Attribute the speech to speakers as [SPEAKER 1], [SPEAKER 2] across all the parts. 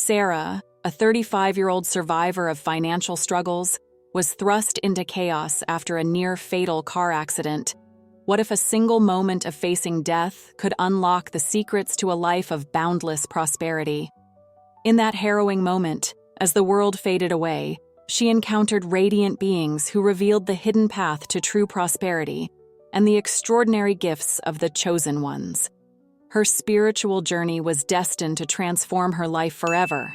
[SPEAKER 1] Sarah, a 35-year-old survivor of financial struggles, was thrust into chaos after a near-fatal car accident. What if a single moment of facing death could unlock the secrets to a life of boundless prosperity? In that harrowing moment, as the world faded away, she encountered radiant beings who revealed the hidden path to true prosperity and the extraordinary gifts of the chosen ones. Her spiritual journey was destined to transform her life forever.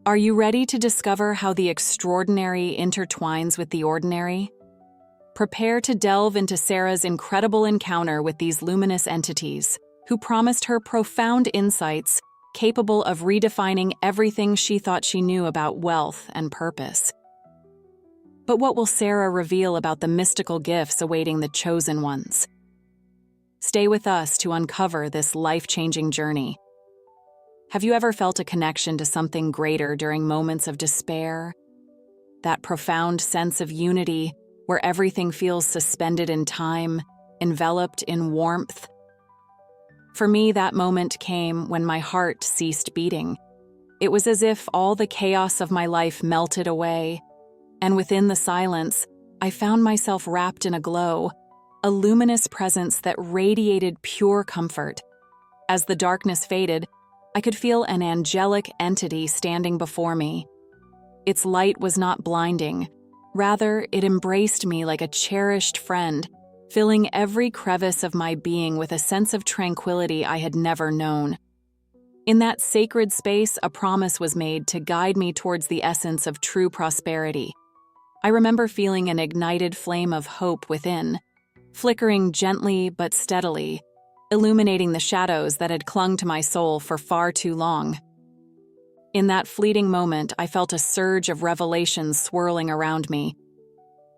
[SPEAKER 1] Are you ready to discover how the extraordinary intertwines with the ordinary? Prepare to delve into Sarah's incredible encounter with these luminous entities, who promised her profound insights capable of redefining everything she thought she knew about wealth and purpose. But what will Sarah reveal about the mystical gifts awaiting the chosen ones? Stay with us to uncover this life-changing journey. Have you ever felt a connection to something greater during moments of despair? That profound sense of unity where everything feels suspended in time, enveloped in warmth? For me, that moment came when my heart ceased beating. It was as if all the chaos of my life melted away, and within the silence, I found myself wrapped in a glow, a luminous presence that radiated pure comfort. As the darkness faded, I could feel an angelic entity standing before me. Its light was not blinding. Rather, it embraced me like a cherished friend, filling every crevice of my being with a sense of tranquility I had never known. In that sacred space, a promise was made to guide me towards the essence of true prosperity. I remember feeling an ignited flame of hope within, flickering gently but steadily, illuminating the shadows that had clung to my soul for far too long. In that fleeting moment, I felt a surge of revelations swirling around me.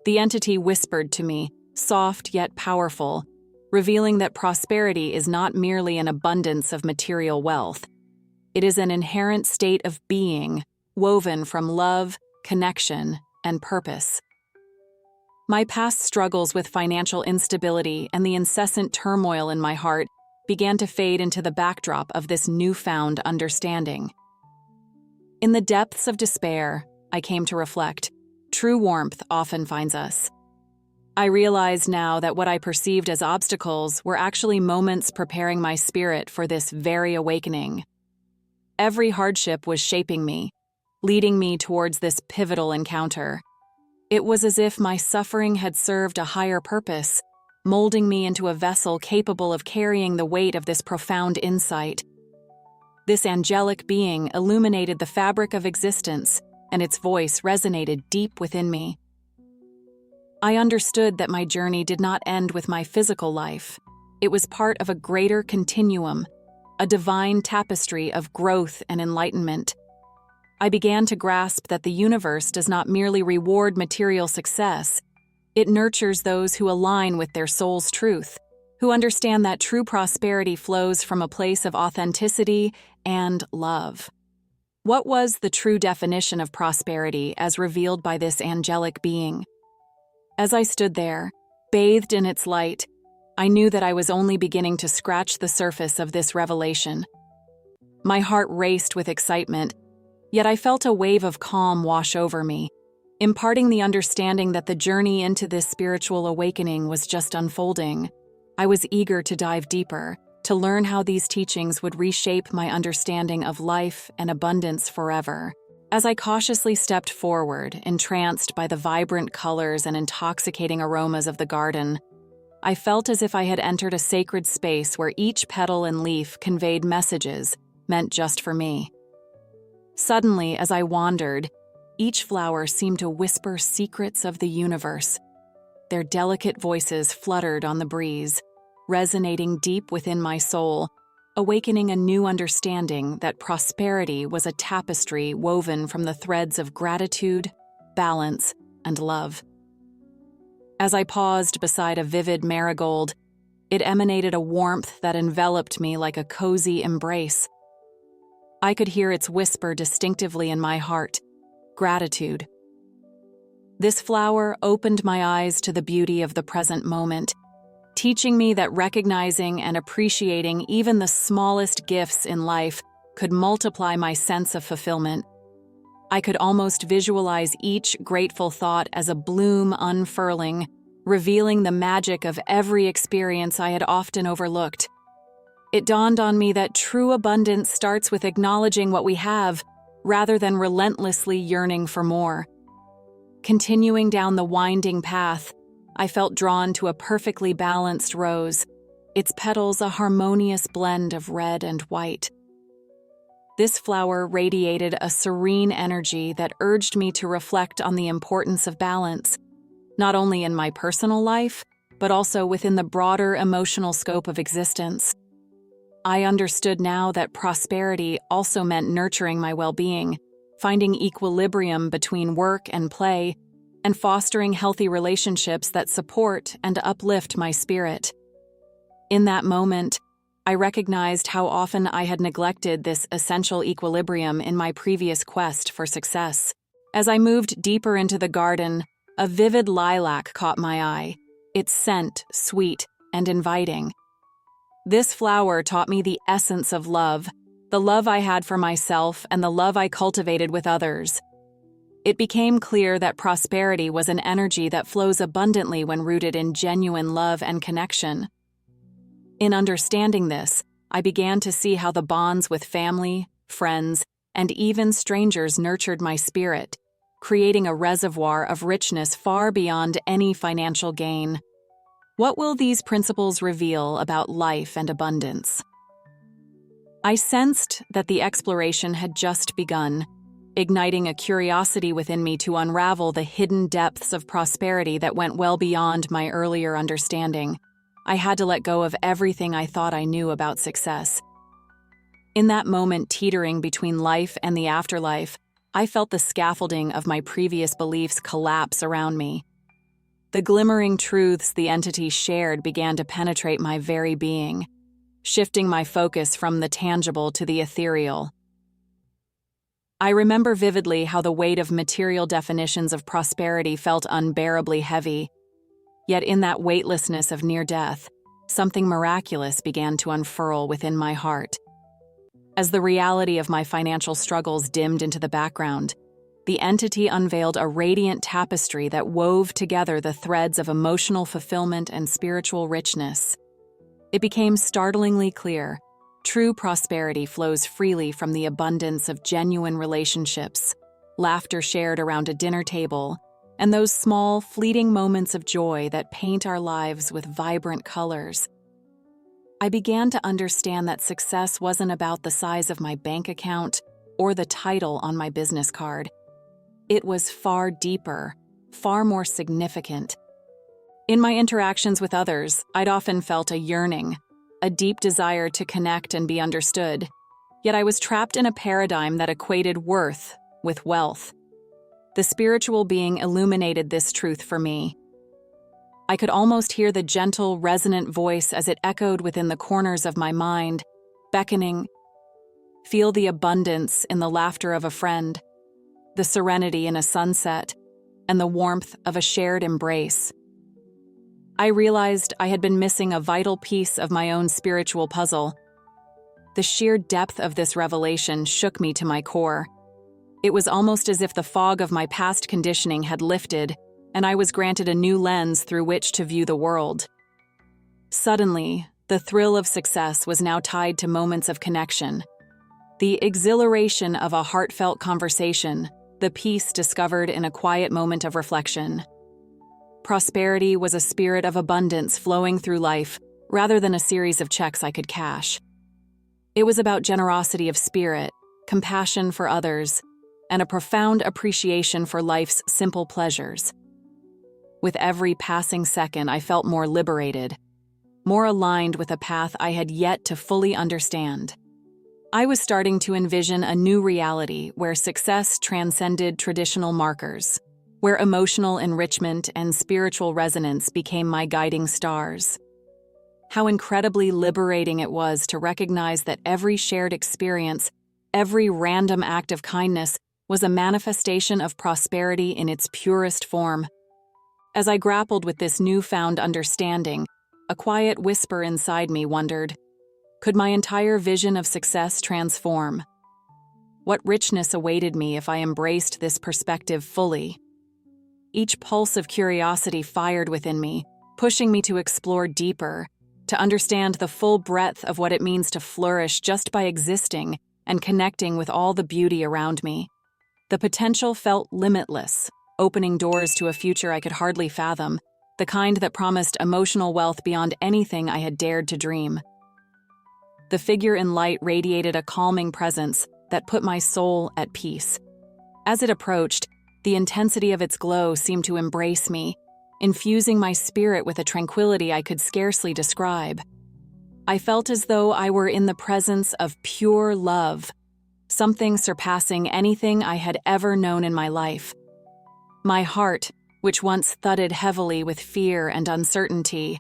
[SPEAKER 1] The entity whispered to me, soft yet powerful, revealing that prosperity is not merely an abundance of material wealth. It is an inherent state of being, woven from love, connection, and purpose. My past struggles with financial instability and the incessant turmoil in my heart began to fade into the backdrop of this newfound understanding. In the depths of despair, I came to reflect, true warmth often finds us. I realize now that what I perceived as obstacles were actually moments preparing my spirit for this very awakening. Every hardship was shaping me, leading me towards this pivotal encounter. It was as if my suffering had served a higher purpose, molding me into a vessel capable of carrying the weight of this profound insight. This angelic being illuminated the fabric of existence, and its voice resonated deep within me. I understood that my journey did not end with my physical life. It was part of a greater continuum, a divine tapestry of growth and enlightenment. I began to grasp that the universe does not merely reward material success. It nurtures those who align with their soul's truth, who understand that true prosperity flows from a place of authenticity and love. What was the true definition of prosperity as revealed by this angelic being? As I stood there, bathed in its light, I knew that I was only beginning to scratch the surface of this revelation. My heart raced with excitement, yet I felt a wave of calm wash over me, imparting the understanding that the journey into this spiritual awakening was just unfolding. I was eager to dive deeper, to learn how these teachings would reshape my understanding of life and abundance forever. As I cautiously stepped forward, entranced by the vibrant colors and intoxicating aromas of the garden, I felt as if I had entered a sacred space where each petal and leaf conveyed messages meant just for me. Suddenly, as I wandered, each flower seemed to whisper secrets of the universe. Their delicate voices fluttered on the breeze, resonating deep within my soul, awakening a new understanding that prosperity was a tapestry woven from the threads of gratitude, balance, and love. As I paused beside a vivid marigold, it emanated a warmth that enveloped me like a cozy embrace. I could hear its whisper distinctively in my heart, gratitude. This flower opened my eyes to the beauty of the present moment, teaching me that recognizing and appreciating even the smallest gifts in life could multiply my sense of fulfillment. I could almost visualize each grateful thought as a bloom unfurling, revealing the magic of every experience I had often overlooked. It dawned on me that true abundance starts with acknowledging what we have, rather than relentlessly yearning for more. Continuing down the winding path, I felt drawn to a perfectly balanced rose, its petals a harmonious blend of red and white. This flower radiated a serene energy that urged me to reflect on the importance of balance, not only in my personal life, but also within the broader emotional scope of existence. I understood now that prosperity also meant nurturing my well-being, finding equilibrium between work and play, and fostering healthy relationships that support and uplift my spirit. In that moment, I recognized how often I had neglected this essential equilibrium in my previous quest for success. As I moved deeper into the garden, a vivid lilac caught my eye, its scent sweet and inviting. This flower taught me the essence of love, the love I had for myself and the love I cultivated with others. It became clear that prosperity was an energy that flows abundantly when rooted in genuine love and connection. In understanding this, I began to see how the bonds with family, friends, and even strangers nurtured my spirit, creating a reservoir of richness far beyond any financial gain. What will these principles reveal about life and abundance? I sensed that the exploration had just begun, igniting a curiosity within me to unravel the hidden depths of prosperity that went well beyond my earlier understanding. I had to let go of everything I thought I knew about success. In that moment teetering between life and the afterlife, I felt the scaffolding of my previous beliefs collapse around me. The glimmering truths the entity shared began to penetrate my very being, shifting my focus from the tangible to the ethereal. I remember vividly how the weight of material definitions of prosperity felt unbearably heavy. Yet in that weightlessness of near death, something miraculous began to unfurl within my heart. As the reality of my financial struggles dimmed into the background, the entity unveiled a radiant tapestry that wove together the threads of emotional fulfillment and spiritual richness. It became startlingly clear: true prosperity flows freely from the abundance of genuine relationships, laughter shared around a dinner table, and those small, fleeting moments of joy that paint our lives with vibrant colors. I began to understand that success wasn't about the size of my bank account or the title on my business card. It was far deeper, far more significant. In my interactions with others, I'd often felt a yearning, a deep desire to connect and be understood, yet I was trapped in a paradigm that equated worth with wealth. The spiritual being illuminated this truth for me. I could almost hear the gentle, resonant voice as it echoed within the corners of my mind, beckoning. Feel the abundance in the laughter of a friend, the serenity in a sunset, and the warmth of a shared embrace. I realized I had been missing a vital piece of my own spiritual puzzle. The sheer depth of this revelation shook me to my core. It was almost as if the fog of my past conditioning had lifted, and I was granted a new lens through which to view the world. Suddenly, the thrill of success was now tied to moments of connection. The exhilaration of a heartfelt conversation, the peace discovered in a quiet moment of reflection. Prosperity was a spirit of abundance flowing through life, rather than a series of checks I could cash. It was about generosity of spirit, compassion for others, and a profound appreciation for life's simple pleasures. With every passing second, I felt more liberated, more aligned with a path I had yet to fully understand. I was starting to envision a new reality where success transcended traditional markers, where emotional enrichment and spiritual resonance became my guiding stars. How incredibly liberating it was to recognize that every shared experience, every random act of kindness, was a manifestation of prosperity in its purest form. As I grappled with this newfound understanding, a quiet whisper inside me wondered, Could my entire vision of success transform? What richness awaited me if I embraced this perspective fully? Each pulse of curiosity fired within me, pushing me to explore deeper, to understand the full breadth of what it means to flourish just by existing and connecting with all the beauty around me. The potential felt limitless, opening doors to a future I could hardly fathom, the kind that promised emotional wealth beyond anything I had dared to dream. The figure in light radiated a calming presence that put my soul at peace. As it approached, the intensity of its glow seemed to embrace me, infusing my spirit with a tranquility I could scarcely describe. I felt as though I were in the presence of pure love, something surpassing anything I had ever known in my life. My heart, which once thudded heavily with fear and uncertainty,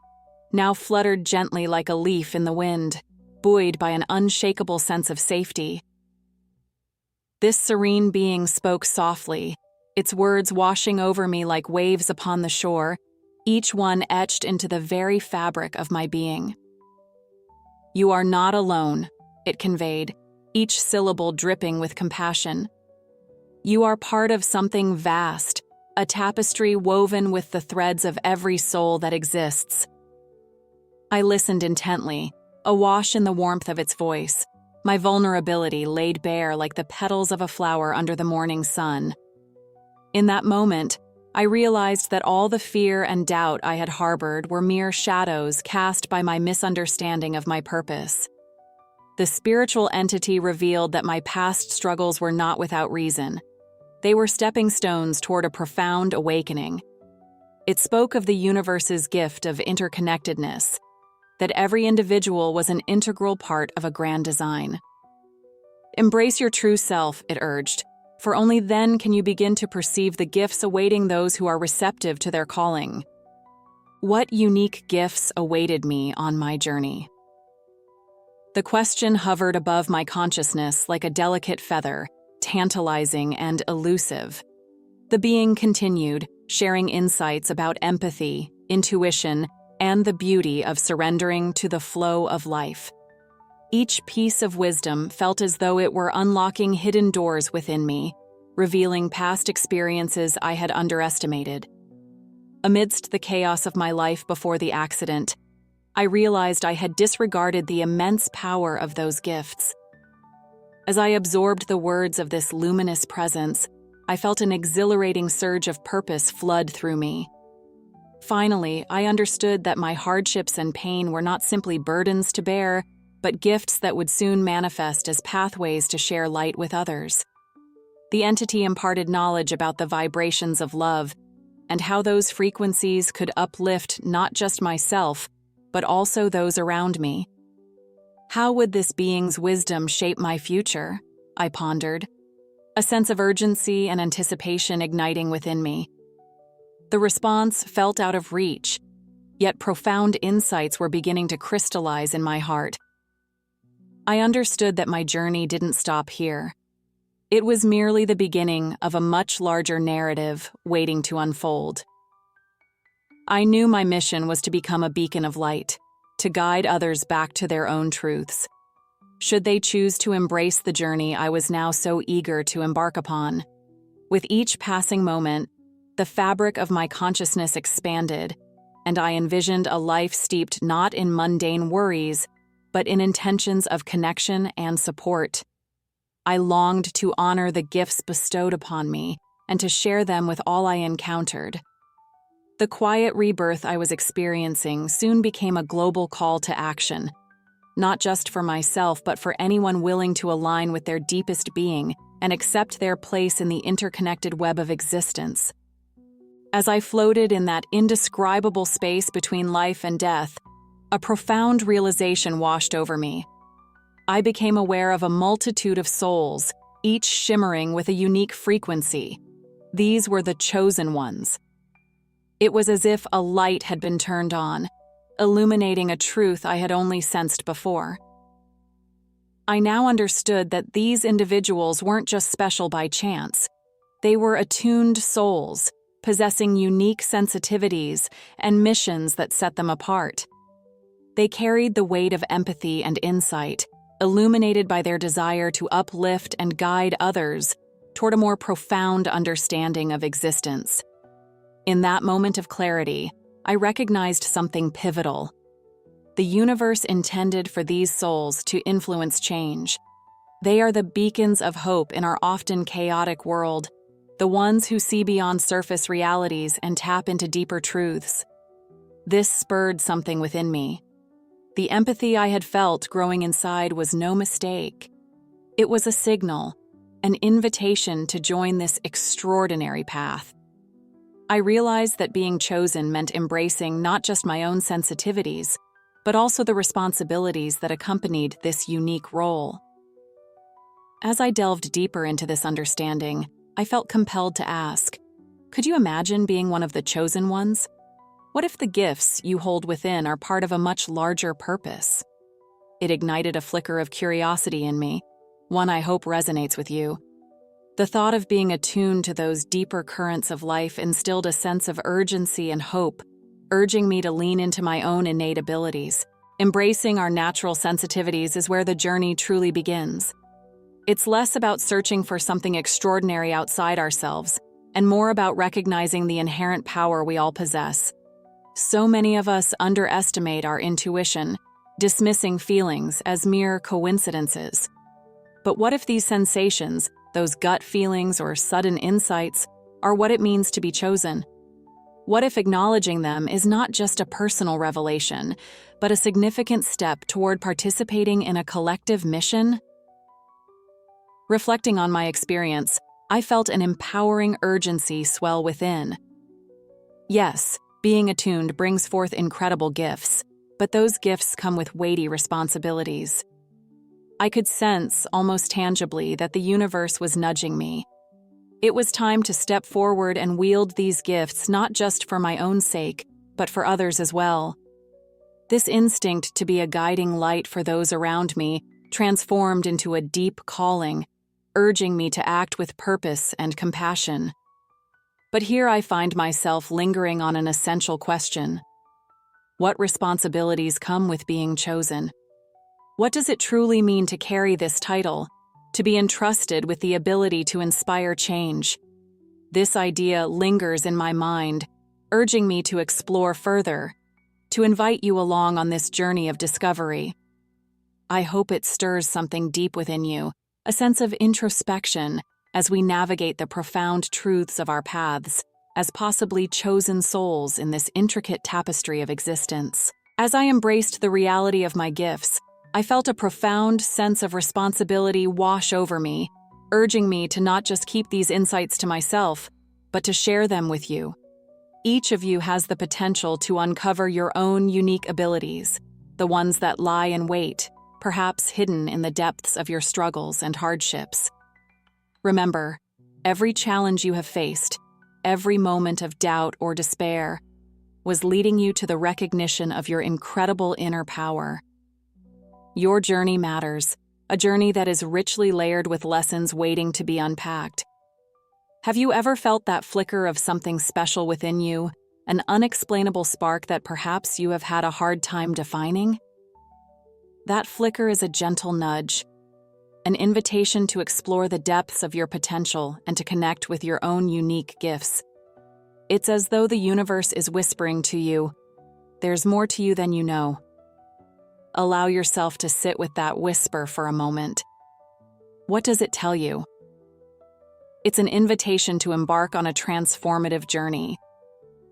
[SPEAKER 1] now fluttered gently like a leaf in the wind, buoyed by an unshakable sense of safety. This serene being spoke softly, its words washing over me like waves upon the shore, each one etched into the very fabric of my being. "You are not alone," it conveyed, each syllable dripping with compassion. "You are part of something vast, a tapestry woven with the threads of every soul that exists." I listened intently, awash in the warmth of its voice, my vulnerability laid bare like the petals of a flower under the morning sun. In that moment, I realized that all the fear and doubt I had harbored were mere shadows cast by my misunderstanding of my purpose. The spiritual entity revealed that my past struggles were not without reason. They were stepping stones toward a profound awakening. It spoke of the universe's gift of interconnectedness, that every individual was an integral part of a grand design. "Embrace your true self," it urged, "for only then can you begin to perceive the gifts awaiting those who are receptive to their calling." What unique gifts awaited me on my journey? The question hovered above my consciousness like a delicate feather, tantalizing and elusive. The being continued, sharing insights about empathy, intuition, and the beauty of surrendering to the flow of life. Each piece of wisdom felt as though it were unlocking hidden doors within me, revealing past experiences I had underestimated. Amidst the chaos of my life before the accident, I realized I had disregarded the immense power of those gifts. As I absorbed the words of this luminous presence, I felt an exhilarating surge of purpose flood through me. Finally, I understood that my hardships and pain were not simply burdens to bear, but gifts that would soon manifest as pathways to share light with others. The entity imparted knowledge about the vibrations of love and how those frequencies could uplift not just myself, but also those around me. How would this being's wisdom shape my future? I pondered, a sense of urgency and anticipation igniting within me. The response felt out of reach, yet profound insights were beginning to crystallize in my heart. I understood that my journey didn't stop here. It was merely the beginning of a much larger narrative waiting to unfold. I knew my mission was to become a beacon of light, to guide others back to their own truths. Should they choose to embrace the journey I was now so eager to embark upon. With each passing moment, the fabric of my consciousness expanded, and I envisioned a life steeped not in mundane worries, but in intentions of connection and support. I longed to honor the gifts bestowed upon me and to share them with all I encountered. The quiet rebirth I was experiencing soon became a global call to action, not just for myself, but for anyone willing to align with their deepest being and accept their place in the interconnected web of existence. As I floated in that indescribable space between life and death, a profound realization washed over me. I became aware of a multitude of souls, each shimmering with a unique frequency. These were the chosen ones. It was as if a light had been turned on, illuminating a truth I had only sensed before. I now understood that these individuals weren't just special by chance. They were attuned souls, possessing unique sensitivities and missions that set them apart. They carried the weight of empathy and insight, illuminated by their desire to uplift and guide others toward a more profound understanding of existence. In that moment of clarity, I recognized something pivotal. The universe intended for these souls to influence change. They are the beacons of hope in our often chaotic world, the ones who see beyond surface realities and tap into deeper truths. This spurred something within me. The empathy I had felt growing inside was no mistake. It was a signal, an invitation to join this extraordinary path. I realized that being chosen meant embracing not just my own sensitivities, but also the responsibilities that accompanied this unique role. As I delved deeper into this understanding, I felt compelled to ask, could you imagine being one of the chosen ones? What if the gifts you hold within are part of a much larger purpose? It ignited a flicker of curiosity in me, one I hope resonates with you. The thought of being attuned to those deeper currents of life instilled a sense of urgency and hope, urging me to lean into my own innate abilities. Embracing our natural sensitivities is where the journey truly begins. It's less about searching for something extraordinary outside ourselves, and more about recognizing the inherent power we all possess. So many of us underestimate our intuition, dismissing feelings as mere coincidences. But what if these sensations, those gut feelings or sudden insights, are what it means to be chosen? What if acknowledging them is not just a personal revelation, but a significant step toward participating in a collective mission? Reflecting on my experience, I felt an empowering urgency swell within. Yes, being attuned brings forth incredible gifts, but those gifts come with weighty responsibilities. I could sense, almost tangibly, that the universe was nudging me. It was time to step forward and wield these gifts not just for my own sake, but for others as well. This instinct to be a guiding light for those around me transformed into a deep calling, urging me to act with purpose and compassion. But here I find myself lingering on an essential question. What responsibilities come with being chosen? What does it truly mean to carry this title, to be entrusted with the ability to inspire change? This idea lingers in my mind, urging me to explore further, to invite you along on this journey of discovery. I hope it stirs something deep within you, a sense of introspection as we navigate the profound truths of our paths, as possibly chosen souls in this intricate tapestry of existence. As I embraced the reality of my gifts, I felt a profound sense of responsibility wash over me, urging me to not just keep these insights to myself, but to share them with you. Each of you has the potential to uncover your own unique abilities, the ones that lie in wait, perhaps hidden in the depths of your struggles and hardships. Remember, every challenge you have faced, every moment of doubt or despair, was leading you to the recognition of your incredible inner power. Your journey matters, a journey that is richly layered with lessons waiting to be unpacked. Have you ever felt that flicker of something special within you, an unexplainable spark that perhaps you have had a hard time defining? That flicker is a gentle nudge, an invitation to explore the depths of your potential and to connect with your own unique gifts. It's as though the universe is whispering to you, "There's more to you than you know." Allow yourself to sit with that whisper for a moment. What does it tell you? It's an invitation to embark on a transformative journey,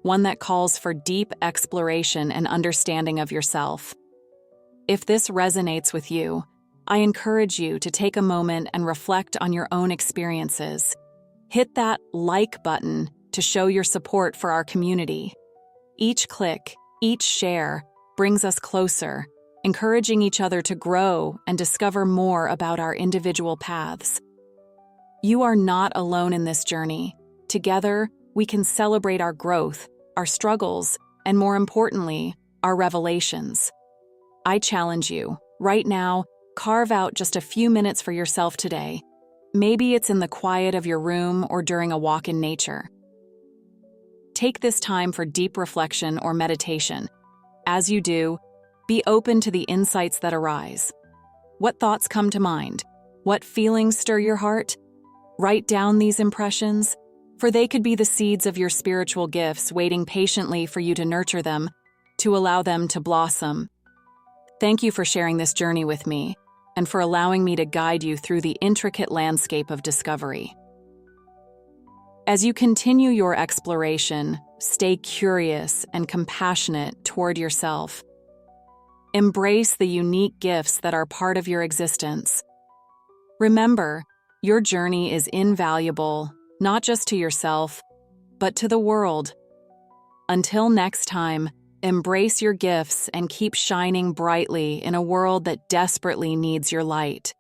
[SPEAKER 1] one that calls for deep exploration and understanding of yourself. If this resonates with you, I encourage you to take a moment and reflect on your own experiences. Hit that like button to show your support for our community. Each click, each share, brings us closer, encouraging each other to grow and discover more about our individual paths. You are not alone in this journey. Together, we can celebrate our growth, our struggles, and more importantly, our revelations. I challenge you, right now, carve out just a few minutes for yourself today. Maybe it's in the quiet of your room or during a walk in nature. Take this time for deep reflection or meditation. As you do, Be open to the insights that arise. What thoughts come to mind? What feelings stir your heart? Write down these impressions, for they could be the seeds of your spiritual gifts waiting patiently for you to nurture them, to allow them to blossom. Thank you for sharing this journey with me, and for allowing me to guide you through the intricate landscape of discovery. As you continue your exploration, stay curious and compassionate toward yourself. Embrace the unique gifts that are part of your existence. Remember, your journey is invaluable, not just to yourself, but to the world. Until next time, embrace your gifts and keep shining brightly in a world that desperately needs your light.